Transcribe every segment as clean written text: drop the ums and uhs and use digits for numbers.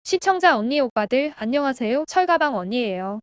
시청자 언니 오빠들 안녕하세요. 철가방 언니예요.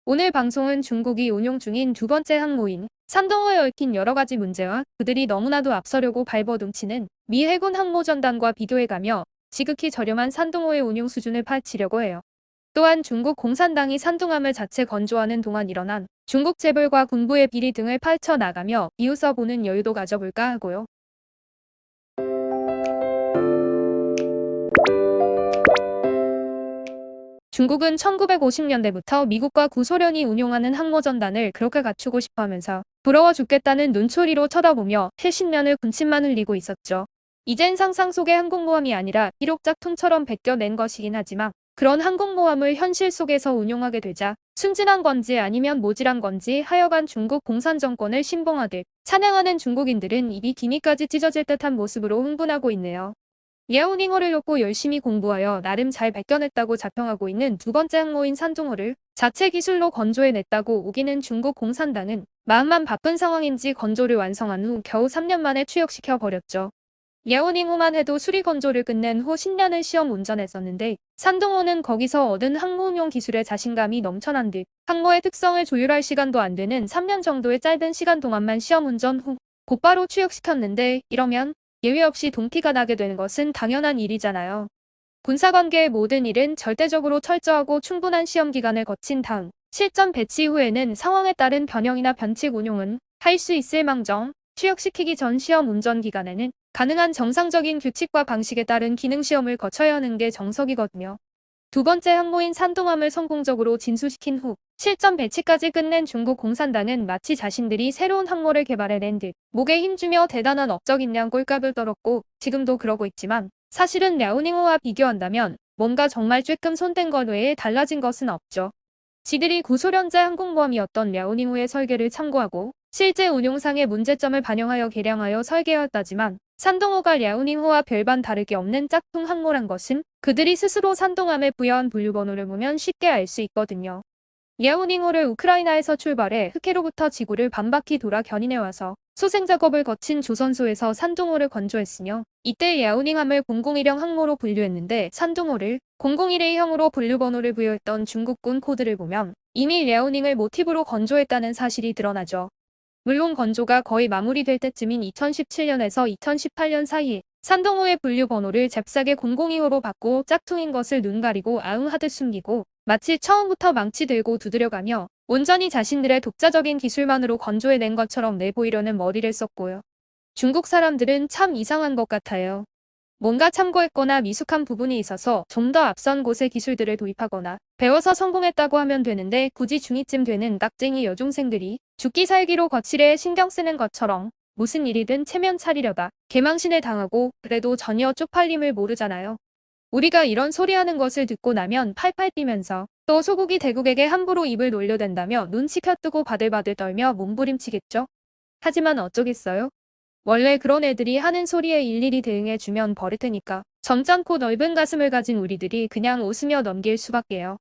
오늘 방송은 중국이 운용 중인 두 번째 항모인 산둥호에 얽힌 여러 가지 문제와 그들이 너무나도 앞서려고 발버둥치는 미 해군 항모전단과 비교해가며 지극히 저렴한 산둥호의 운용 수준을 파헤치려고 해요. 또한 중국 공산당이 산둥함을 자체 건조하는 동안 일어난 중국 재벌과 군부의 비리 등을 파헤쳐 나가며 비웃어 보는 여유도 가져볼까 하고요. 중국은 1950년대부터 미국과 구소련이 운용하는 항모전단을 그렇게 갖추고 싶어하면서 부러워 죽겠다는 눈초리로 쳐다보며 실신면을 군침만 흘리고 있었죠. 이젠 상상 속의 항공모함이 아니라 비록 짝퉁처럼 베껴낸 것이긴 하지만 그런 항공모함을 현실 속에서 운용하게 되자 순진한 건지 아니면 모질한 건지 하여간 중국 공산정권을 신봉하듯 찬양하는 중국인들은 입이 기미까지 찢어질 듯한 모습으로 흥분하고 있네요. 예우닝호를 놓고 열심히 공부하여 나름 잘 발견했다고 자평하고 있는 두 번째 항모인 산둥호를 자체 기술로 건조해냈다고 우기는 중국 공산당은 마음만 바쁜 상황인지 건조를 완성한 후 겨우 3년 만에 취역시켜 버렸죠. 예우닝호만 해도 수리 건조를 끝낸 후 10년을 시험 운전했었는데 산둥호는 거기서 얻은 항모 운용 기술에 자신감이 넘쳐난 듯 항모의 특성을 조율할 시간도 안 되는 3년 정도의 짧은 시간 동안만 시험 운전 후 곧바로 취역시켰는데 이러면 예외 없이 동티가 나게 되는 것은 당연한 일이잖아요. 군사관계의 모든 일은 절대적으로 철저하고 충분한 시험 기간을 거친 다음 실전 배치 후에는 상황에 따른 변형이나 변칙 운용은 할 수 있을 망정 취역시키기 전 시험 운전 기간에는 가능한 정상적인 규칙과 방식에 따른 기능시험을 거쳐야 하는 게 정석이거든요. 두 번째 항모인 산둥함을 성공적으로 진수시킨 후 실전 배치까지 끝낸 중국 공산당은 마치 자신들이 새로운 항모를 개발해낸 듯 목에 힘주며 대단한 업적인 양 꼴값을 떨었고 지금도 그러고 있지만 사실은 랴오닝호와 비교한다면 뭔가 정말 쬐끔 손댄 것 외에 달라진 것은 없죠. 지들이 구소련제 항공모함이었던 랴오닝호의 설계를 참고하고 실제 운용상의 문제점을 반영하여 개량하여 설계하였다지만 산둥호가 랴오닝호와 별반 다르게 없는 짝퉁 항모란 것은 그들이 스스로 산둥함에 부여한 분류번호를 보면 쉽게 알 수 있거든요. 랴오닝호를 우크라이나에서 출발해 흑해로부터 지구를 반바퀴 돌아 견인해와서 소생 작업을 거친 조선소에서 산둥호를 건조했으며 이때 랴오닝함을 001형 항모로 분류했는데 산둥호를 001A형으로 분류번호를 부여했던 중국군 코드를 보면 이미 랴오닝을 모티브로 건조했다는 사실이 드러나죠. 물론 건조가 거의 마무리될 때쯤인 2017년에서 2018년 사이에 산둥호의 분류 번호를 잽싸게 002호로 바꾸어 짝퉁인 것을 눈 가리고 아웅하듯 숨기고 마치 처음부터 망치 들고 두드려가며 온전히 자신들의 독자적인 기술만으로 건조해낸 것처럼 내보이려는 머리를 썼고요. 중국 사람들은 참 이상한 것 같아요. 뭔가 참고했거나 미숙한 부분이 있어서 좀 더 앞선 곳의 기술들을 도입하거나 배워서 성공했다고 하면 되는데 굳이 중2쯤 되는 깍쟁이 여중생들이 죽기 살기로 거칠에 신경 쓰는 것처럼 무슨 일이든 체면 차리려다 개망신을 당하고 그래도 전혀 쪽팔림을 모르잖아요. 우리가 이런 소리하는 것을 듣고 나면 팔팔 뛰면서 또 소국이 대국에게 함부로 입을 놀려댄다며 눈치 켜뜨고 바들바들 떨며 몸부림치겠죠. 하지만 어쩌겠어요? 원래 그런 애들이 하는 소리에 일일이 대응해주면 버릇되니까 점잖고 넓은 가슴을 가진 우리들이 그냥 웃으며 넘길 수밖에요.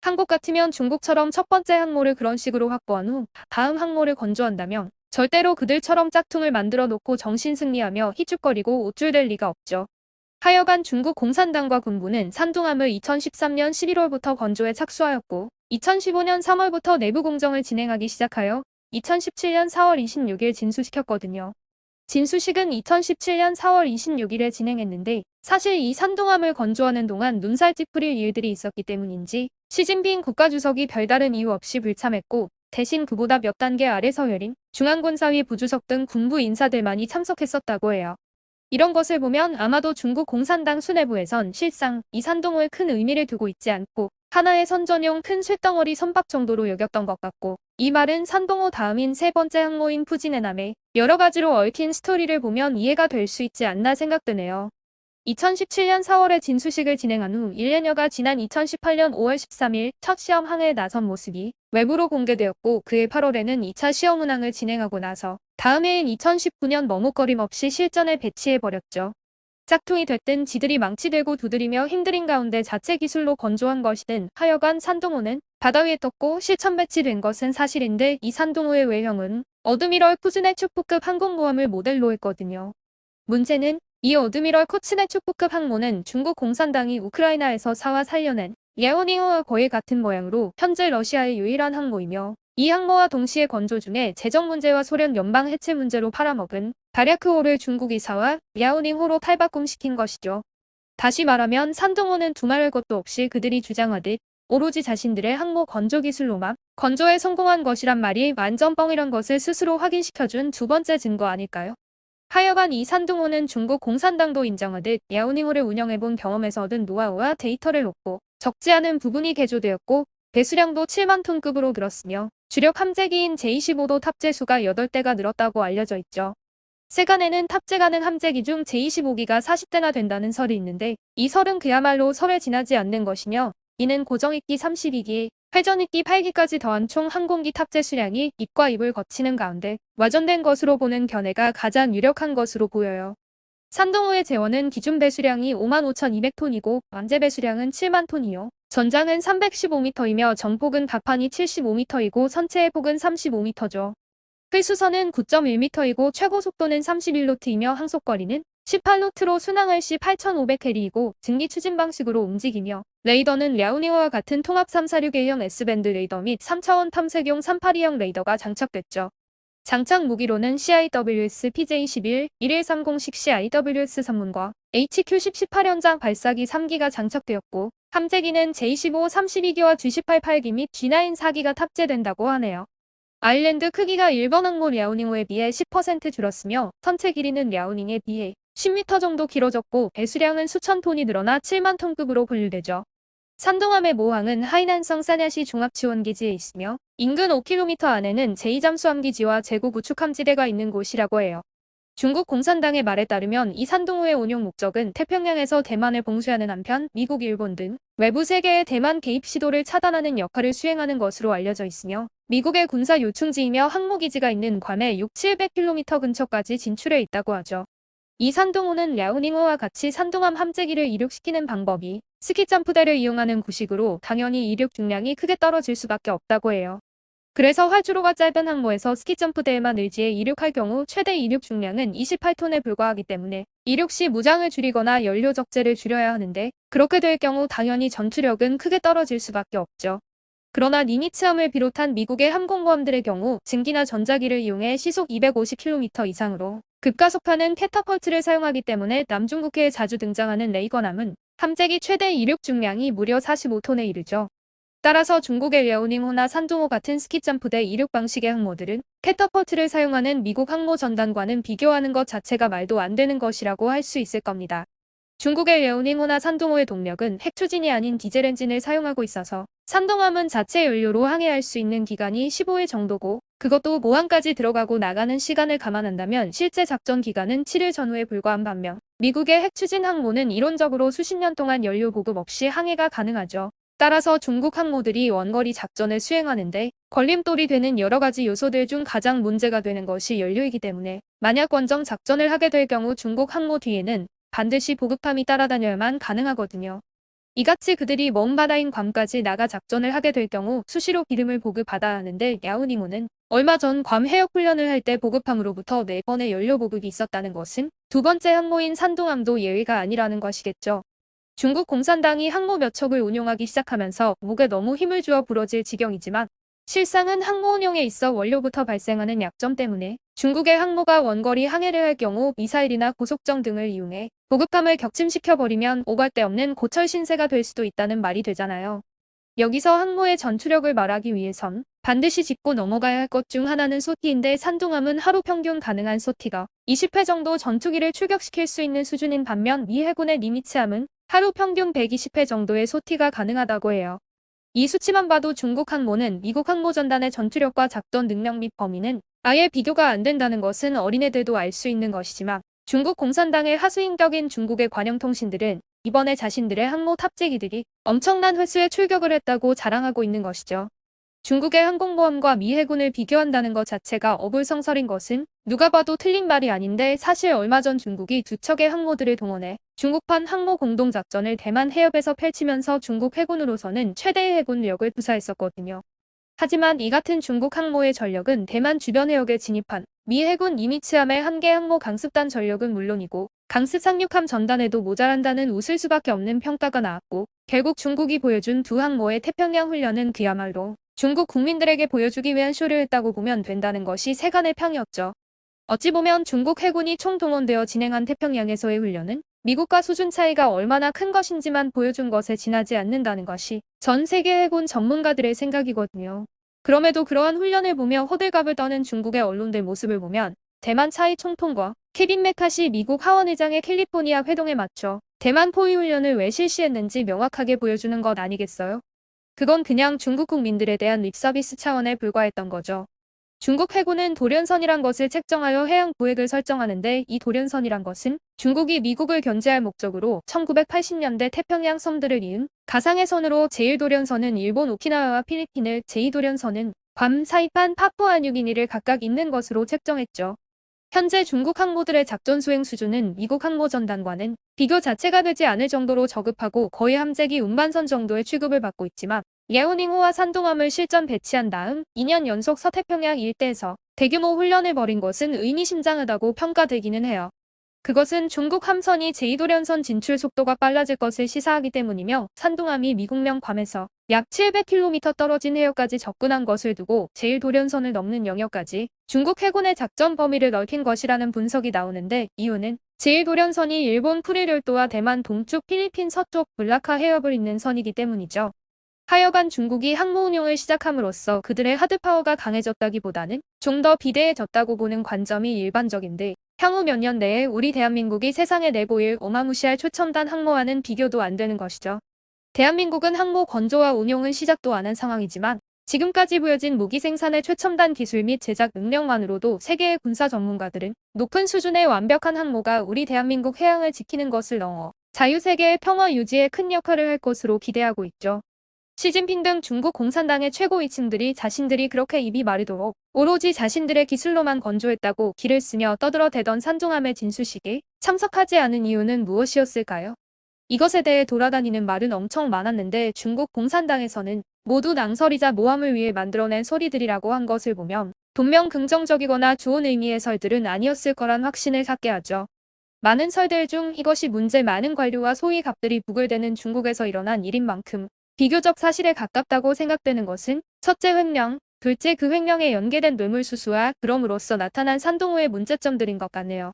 한국 같으면 중국처럼 첫 번째 항모를 그런 식으로 확보한 후 다음 항모를 건조한다면 절대로 그들처럼 짝퉁을 만들어 놓고 정신승리하며 희죽거리고 옷줄댈 리가 없죠. 하여간 중국 공산당과 군부는 산둥함을 2013년 11월부터 건조에 착수하였고 2015년 3월부터 내부 공정을 진행하기 시작하여 2017년 4월 26일 진수시켰거든요. 진수식은 2017년 4월 26일에 진행했는데 사실 이 산둥함을 건조하는 동안 눈살 찌푸릴 일들이 있었기 때문인지 시진핑 국가주석이 별다른 이유 없이 불참했고 대신 그보다 몇 단계 아래 서열인 중앙군사위 부주석 등 군부 인사들만이 참석했었다고 해요. 이런 것을 보면 아마도 중국 공산당 수뇌부에선 실상 이 산둥호에 큰 의미를 두고 있지 않고 하나의 선전용 큰 쇳덩어리 선박 정도로 여겼던 것 같고 이 말은 산둥호 다음인 세 번째 항모인 푸진해남에 여러 가지로 얽힌 스토리를 보면 이해가 될 수 있지 않나 생각되네요. 2017년 4월에 진수식을 진행한 후 1년여가 지난 2018년 5월 13일 첫 시험 항해에 나선 모습이 외부로 공개되었고 그해 8월에는 2차 시험 운항을 진행하고 나서 다음 해인 2019년 머뭇거림 없이 실전에 배치해버렸죠. 짝퉁이 됐든 지들이 망치들고 두드리며 힘들인 가운데 자체 기술로 건조한 것이든 하여간 산둥호는 바다 위에 떴고 실천 배치된 것은 사실인데 이 산둥호의 외형은 어드미럴 푸즈네 축구급 항공모함을 모델로 했거든요. 문제는 이 어드미럴 코츠네축구급 항모는 중국 공산당이 우크라이나에서 사와 살려낸 예오닝호와 거의 같은 모양으로 현재 러시아의 유일한 항모이며 이 항모와 동시에 건조 중에 재정 문제와 소련 연방 해체 문제로 팔아먹은 바랴크호를 중국이 사와 랴오닝호로 탈바꿈시킨 것이죠. 다시 말하면 산둥호는 두말할 것도 없이 그들이 주장하듯 오로지 자신들의 항모 건조 기술로만 건조에 성공한 것이란 말이 완전 뻥이란 것을 스스로 확인시켜준 두 번째 증거 아닐까요? 하여간 이 산둥호는 중국 공산당도 인정하듯 랴오닝호를 운영해본 경험에서 얻은 노하우와 데이터를 놓고 적지 않은 부분이 개조되었고 배수량도 7만 톤급으로 늘었으며 주력 함재기인 제25도 탑재수가 8대가 늘었다고 알려져 있죠. 세간에는 탑재 가능 함재기 중 제25기가 40대나 된다는 설이 있는데 이 설은 그야말로 설에 지나지 않는 것이며 이는 고정익기 32기, 회전익기 8기까지 더한 총 항공기 탑재 수량이 입과 입을 거치는 가운데 와전된 것으로 보는 견해가 가장 유력한 것으로 보여요. 산둥호의 제원은 기준 배수량이 55,200톤이고 완제 배수량은 7만 톤이요. 전장은 315m이며 전폭은 가판이 75m이고 선체의 폭은 35m죠. 회수선은 9.1m이고 최고 속도는 31노트이며 항속거리는 18노트로 순항할 시 8,500캐리이고 증기 추진 방식으로 움직이며 레이더는 랴오닝호와 같은 통합 346A형 S밴드 레이더 및 3차원 탐색용 382형 레이더가 장착됐죠. 장착 무기로는 CIWS PJ11, 1130식 CIWS 선문과 HQ-10 18연장 발사기 3기가 장착되었고 함재기는 J15 32기와 G18 8기 및 G9 4기가 탑재된다고 하네요. 아일랜드 크기가 일본 항모 랴오닝호에 비해 10% 줄었으며 선체 길이는 랴오닝에 비해 10m 정도 길어졌고 배수량은 수천 톤이 늘어나 7만 톤급으로 분류되죠. 산둥함의 모항은 하이난성 사냐시 종합지원기지에 있으며 인근 5km 안에는 제2잠수함기지와 제구 구축함지대가 있는 곳이라고 해요. 중국 공산당의 말에 따르면 이 산둥호의 운용 목적은 태평양에서 대만을 봉쇄하는 한편 미국, 일본 등 외부 세계의 대만 개입 시도를 차단하는 역할을 수행하는 것으로 알려져 있으며 미국의 군사 요충지이며 항모기지가 있는 괌의 6,700km 근처까지 진출해 있다고 하죠. 이 산둥호는 랴오닝호와 같이 산둥함 함재기를 이륙시키는 방법이 스키점프대를 이용하는 구식으로 당연히 이륙 중량이 크게 떨어질 수밖에 없다고 해요. 그래서 활주로가 짧은 항모에서 스키점프대에만 의지해 이륙할 경우 최대 이륙 중량은 28톤에 불과하기 때문에 이륙 시 무장을 줄이거나 연료 적재를 줄여야 하는데 그렇게 될 경우 당연히 전투력은 크게 떨어질 수밖에 없죠. 그러나 니미츠함을 비롯한 미국의 함공모함들의 경우 증기나 전자기를 이용해 시속 250km 이상으로 급가속하는 캐터펄트를 사용하기 때문에 남중국해에 자주 등장하는 레이건함은 함재기 최대 이륙 중량이 무려 45톤에 이르죠. 따라서 중국의 랴오닝호나 산둥호 같은 스키점프대 이륙 방식의 항모들은 캐터펄트를 사용하는 미국 항모 전단과는 비교하는 것 자체가 말도 안 되는 것이라고 할 수 있을 겁니다. 중국의 랴오닝호나 산둥호의 동력은 핵추진이 아닌 디젤 엔진을 사용하고 있어서 산둥함은 자체 연료로 항해할 수 있는 기간이 15일 정도고 그것도 모항까지 들어가고 나가는 시간을 감안한다면 실제 작전 기간은 7일 전후에 불과한 반면 미국의 핵추진 항모는 이론적으로 수십 년 동안 연료 보급 없이 항해가 가능하죠. 따라서 중국 항모들이 원거리 작전을 수행하는데 걸림돌이 되는 여러 가지 요소들 중 가장 문제가 되는 것이 연료이기 때문에 만약 원정 작전을 하게 될 경우 중국 항모 뒤에는 반드시 보급함이 따라다녀야만 가능하거든요. 이같이 그들이 먼 바다인 괌까지 나가 작전을 하게 될 경우 수시로 기름을 보급받아야 하는데 랴오닝호는 얼마 전 괌 해역 훈련을 할 때 보급함으로부터 4번의 연료 보급이 있었다는 것은 두 번째 항모인 산둥함도 예외가 아니라는 것이겠죠. 중국 공산당이 항모 몇 척을 운용하기 시작하면서 목에 너무 힘을 주어 부러질 지경이지만 실상은 항모 운용에 있어 원료부터 발생하는 약점 때문에 중국의 항모가 원거리 항해를 할 경우 미사일이나 고속정 등을 이용해 보급함을 격침시켜버리면 오갈 데 없는 고철 신세가 될 수도 있다는 말이 되잖아요. 여기서 항모의 전투력을 말하기 위해선 반드시 짚고 넘어가야 할 것 중 하나는 소티인데 산둥함은 하루 평균 가능한 소티가 20회 정도 전투기를 출격시킬 수 있는 수준인 반면 미 해군의 니미츠함은 하루 평균 120회 정도의 소티가 가능하다고 해요. 이 수치만 봐도 중국 항모는 미국 항모전단의 전투력과 작전 능력 및 범위는 아예 비교가 안 된다는 것은 어린애들도 알 수 있는 것이지만 중국 공산당의 하수인격인 중국의 관영통신들은 이번에 자신들의 항모 탑재기들이 엄청난 횟수의 출격을 했다고 자랑하고 있는 것이죠. 중국의 항공모함과 미 해군을 비교한다는 것 자체가 어불성설인 것은 누가 봐도 틀린 말이 아닌데 사실 얼마 전 중국이 두 척의 항모들을 동원해 중국판 항모 공동작전을 대만 해협에서 펼치면서 중국 해군으로서는 최대의 해군력을 구사했었거든요. 하지만 이 같은 중국 항모의 전력은 대만 주변 해역에 진입한 미 해군 니미츠함의 한 개 항모 강습단 전력은 물론이고 강습 상륙함 전단에도 모자란다는 웃을 수밖에 없는 평가가 나왔고 결국 중국이 보여준 두 항모의 태평양 훈련은 그야말로 중국 국민들에게 보여주기 위한 쇼를 했다고 보면 된다는 것이 세간의 평이었죠. 어찌 보면 중국 해군이 총동원되어 진행한 태평양에서의 훈련은 미국과 수준 차이가 얼마나 큰 것인지만 보여준 것에 지나지 않는다는 것이 전 세계 해군 전문가들의 생각이거든요. 그럼에도 그러한 훈련을 보며 호들갑을 떠는 중국의 언론들 모습을 보면 대만 차이 총통과 케빈 메카시 미국 하원의장의 캘리포니아 회동에 맞춰 대만 포위 훈련을 왜 실시했는지 명확하게 보여주는 것 아니겠어요? 그건 그냥 중국 국민들에 대한 립서비스 차원에 불과했던 거죠. 중국 해군은 도련선이란 것을 책정하여 해양 구획을 설정하는데 이 도련선이란 것은 중국이 미국을 견제할 목적으로 1980년대 태평양 섬들을 이은 가상의 선으로 제1도련선은 일본 오키나와와 필리핀을, 제2도련선은 괌, 사이판, 파푸아뉴기니를 각각 잇는 것으로 책정했죠. 현재 중국 항모들의 작전 수행 수준은 미국 항모 전단과는 비교 자체가 되지 않을 정도로 저급하고 거의 함재기 운반선 정도의 취급을 받고 있지만 예우닝호와 산둥함을 실전 배치한 다음 2년 연속 서태평양 일대에서 대규모 훈련을 벌인 것은 의미심장하다고 평가되기는 해요. 그것은 중국 함선이 제2도련선 진출 속도가 빨라질 것을 시사하기 때문이며 산둥함이 미국령 괌에서 약 700km 떨어진 해역까지 접근한 것을 두고 제1도련선을 넘는 영역까지 중국 해군의 작전 범위를 넓힌 것이라는 분석이 나오는데 이유는 제1도련선이 일본 쿠릴열도와 대만 동쪽 필리핀 서쪽 블라카 해협을 잇는 선이기 때문이죠. 하여간 중국이 항모 운용을 시작함으로써 그들의 하드파워가 강해졌다기보다는 좀 더 비대해졌다고 보는 관점이 일반적인데 향후 몇 년 내에 우리 대한민국이 세상에 내보일 어마무시할 최첨단 항모와는 비교도 안 되는 것이죠. 대한민국은 항모 건조와 운용은 시작도 안 한 상황이지만 지금까지 보여진 무기 생산의 최첨단 기술 및 제작 능력만으로도 세계의 군사 전문가들은 높은 수준의 완벽한 항모가 우리 대한민국 해양을 지키는 것을 넘어 자유세계의 평화 유지에 큰 역할을 할 것으로 기대하고 있죠. 시진핑 등 중국 공산당의 최고 위층들이 자신들이 그렇게 입이 마르도록 오로지 자신들의 기술로만 건조했다고 기를 쓰며 떠들어대던 산둥함의 진수식에 참석하지 않은 이유는 무엇이었을까요? 이것에 대해 돌아다니는 말은 엄청 많았는데 중국 공산당에서는 모두 낭설이자 모함을 위해 만들어낸 소리들이라고 한 것을 보면 분명 긍정적이거나 좋은 의미의 설들은 아니었을 거란 확신을 갖게 하죠. 많은 설들 중 이것이 문제 많은 관료와 소위갑들이 부글대는 중국에서 일어난 일인 만큼 비교적 사실에 가깝다고 생각되는 것은 첫째 횡령, 둘째 그 횡령에 연계된 뇌물수수와 그럼으로써 나타난 산둥호의 문제점들인 것 같네요.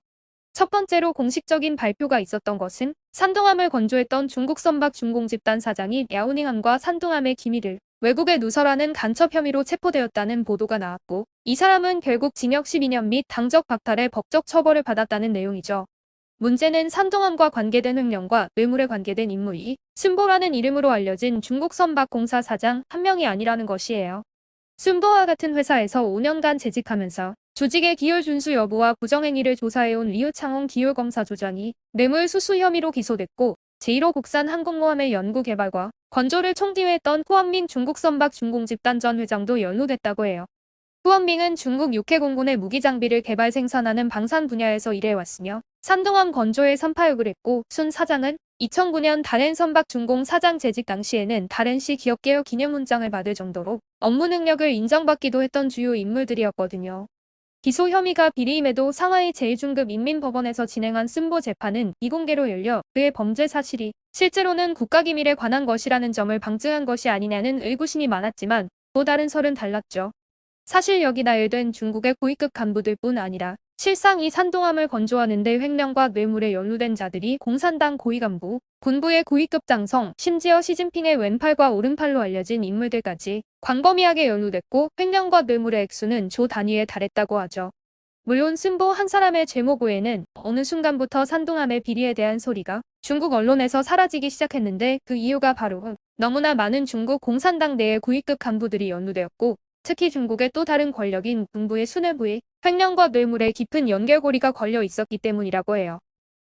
첫 번째로 공식적인 발표가 있었던 것은 산둥함을 건조했던 중국 선박 중공집단 사장이 야오닝함과 산둥함의 기밀을 외국에 누설하는 간첩 혐의로 체포되었다는 보도가 나왔고 이 사람은 결국 징역 12년 및 당적 박탈의 법적 처벌을 받았다는 내용이죠. 문제는 산둥함과 관계된 횡령과 뇌물에 관계된 인물이 순보라는 이름으로 알려진 중국 선박공사 사장 한 명이 아니라는 것이에요. 순보와 같은 회사에서 5년간 재직하면서 조직의 기율 준수 여부와 부정행위를 조사해온 리우창홍 기율검사조장이 뇌물 수수 혐의로 기소됐고 제1호 국산 항공모함의 연구개발과 건조를 총지휘했던 후원민 중국 선박 중공집단 전 회장도 연루됐다고 해요. 후원밍은 중국 육해공군의 무기장비를 개발 생산하는 방산 분야에서 일해왔으며 산둥함 건조에 선파역을 했고 순 사장은 2009년 다롄 선박 중공 사장 재직 당시에는 다롄시 기업개혁 기념훈장을 받을 정도로 업무 능력을 인정받기도 했던 주요 인물들이었거든요. 기소 혐의가 비리임에도 상하이 제1중급 인민법원에서 진행한 순보 재판은 비공개로 열려 그의 범죄 사실이 실제로는 국가기밀에 관한 것이라는 점을 방증한 것이 아니냐는 의구심이 많았지만 또 다른 설은 달랐죠. 사실 여기 나열된 중국의 고위급 간부들 뿐 아니라 실상 이 산둥함을 건조하는 데 횡령과 뇌물에 연루된 자들이 공산당 고위간부, 군부의 고위급 장성, 심지어 시진핑의 왼팔과 오른팔로 알려진 인물들까지 광범위하게 연루됐고 횡령과 뇌물의 액수는 조 단위에 달했다고 하죠. 물론 순보 한 사람의 제목 외에는 어느 순간부터 산둥함의 비리에 대한 소리가 중국 언론에서 사라지기 시작했는데 그 이유가 바로 너무나 많은 중국 공산당 내의 고위급 간부들이 연루되었고 특히 중국의 또 다른 권력인 군부의 수뇌부에 횡령과 뇌물의 깊은 연결고리가 걸려 있었기 때문이라고 해요.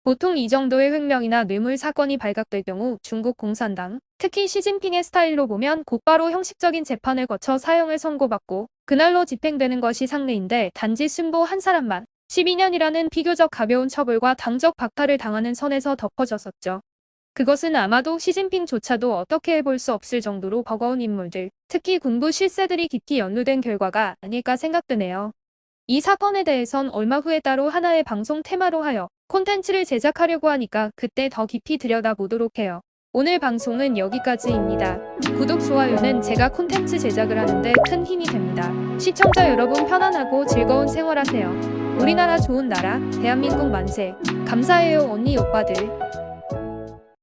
보통 이 정도의 횡령이나 뇌물 사건이 발각될 경우 중국 공산당, 특히 시진핑의 스타일로 보면 곧바로 형식적인 재판을 거쳐 사형을 선고받고 그날로 집행되는 것이 상례인데 단지 순보 한 사람만 12년이라는 비교적 가벼운 처벌과 당적 박탈을 당하는 선에서 덮어졌었죠. 그것은 아마도 시진핑조차도 어떻게 해볼 수 없을 정도로 버거운 인물들, 특히 군부 실세들이 깊이 연루된 결과가 아닐까 생각되네요. 이 사건에 대해선 얼마 후에 따로 하나의 방송 테마로 하여 콘텐츠를 제작하려고 하니까 그때 더 깊이 들여다보도록 해요. 오늘 방송은 여기까지입니다. 구독, 좋아요는 제가 콘텐츠 제작을 하는데 큰 힘이 됩니다. 시청자 여러분 편안하고 즐거운 생활하세요. 우리나라 좋은 나라, 대한민국 만세. 감사해요 언니 오빠들.